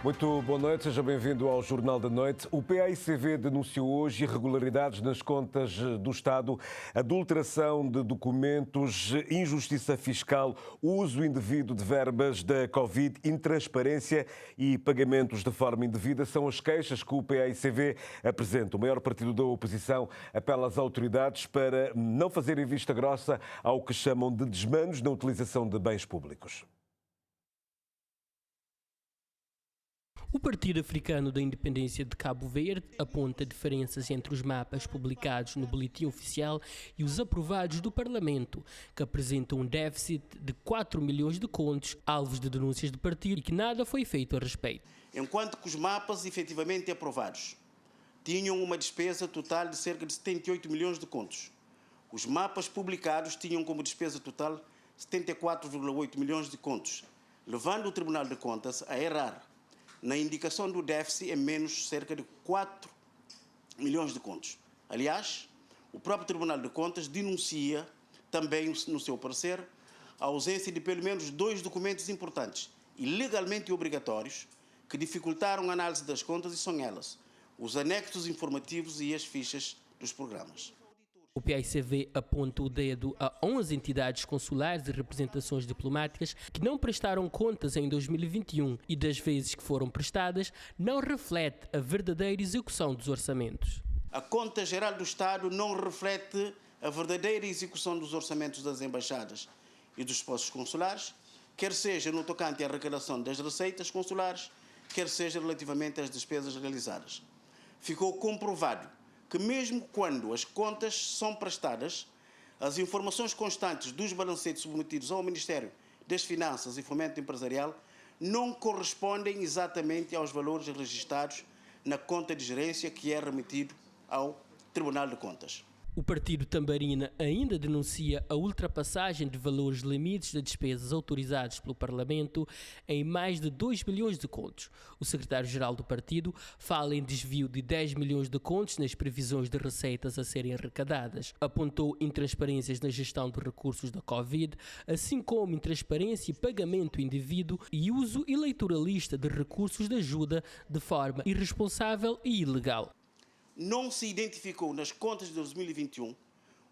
Muito boa noite, seja bem-vindo ao Jornal da Noite. O PAICV denunciou hoje irregularidades nas contas do Estado, adulteração de documentos, injustiça fiscal, uso indevido de verbas da Covid, intransparência e pagamentos de forma indevida. São as queixas que o PAICV apresenta. O maior partido da oposição apela às autoridades para não fazerem vista grossa ao que chamam de desmanos na utilização de bens públicos. O Partido Africano da Independência de Cabo Verde aponta diferenças entre os mapas publicados no Boletim Oficial e os aprovados do Parlamento, que apresentam um déficit de 4 milhões de contos, alvos de denúncias do partido, e que nada foi feito a respeito. Enquanto que os mapas efetivamente aprovados tinham uma despesa total de cerca de 78 milhões de contos, os mapas publicados tinham como despesa total 74,8 milhões de contos, levando o Tribunal de Contas a errar na indicação do déficit em menos cerca de 4 milhões de contos. Aliás, o próprio Tribunal de Contas denuncia também, no seu parecer, a ausência de pelo menos 2 documentos importantes e legalmente obrigatórios que dificultaram a análise das contas, e são elas os anexos informativos e as fichas dos programas. O PAICV aponta o dedo a 11 entidades consulares e representações diplomáticas que não prestaram contas em 2021 e, das vezes que foram prestadas, não reflete a verdadeira execução dos orçamentos. A Conta Geral do Estado não reflete a verdadeira execução dos orçamentos das embaixadas e dos postos consulares, quer seja no tocante à arrecadação das receitas consulares, quer seja relativamente às despesas realizadas. Ficou comprovado que mesmo quando as contas são prestadas, as informações constantes dos balancetes submetidos ao Ministério das Finanças e Fomento Empresarial não correspondem exatamente aos valores registados na conta de gerência que é remetido ao Tribunal de Contas. O partido Tambarina ainda denuncia a ultrapassagem de valores limites de despesas autorizados pelo Parlamento em mais de 2 milhões de contos. O secretário-geral do partido fala em desvio de 10 milhões de contos nas previsões de receitas a serem arrecadadas. Apontou intransparências na gestão de recursos da Covid, assim como intransparência e pagamento indevido e uso eleitoralista de recursos de ajuda de forma irresponsável e ilegal. Não se identificou nas contas de 2021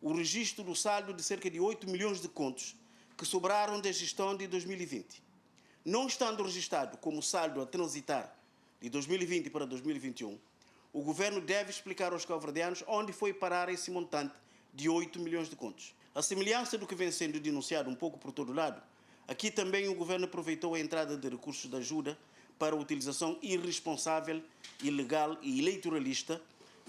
o registro do saldo de cerca de 8 milhões de contos que sobraram da gestão de 2020. Não estando registado como saldo a transitar de 2020 para 2021, o governo deve explicar aos cabo-verdianos onde foi parar esse montante de 8 milhões de contos. A semelhança do que vem sendo denunciado um pouco por todo lado, aqui também o governo aproveitou a entrada de recursos de ajuda para a utilização irresponsável, ilegal e eleitoralista,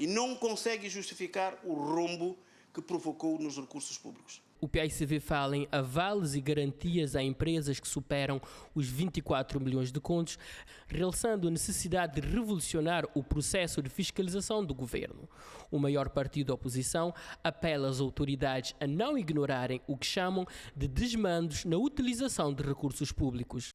e não consegue justificar o rombo que provocou nos recursos públicos. O PAICV fala em avales e garantias a empresas que superam os 24 milhões de contos, realçando a necessidade de revolucionar o processo de fiscalização do governo. O maior partido da oposição apela às autoridades a não ignorarem o que chamam de desmandos na utilização de recursos públicos.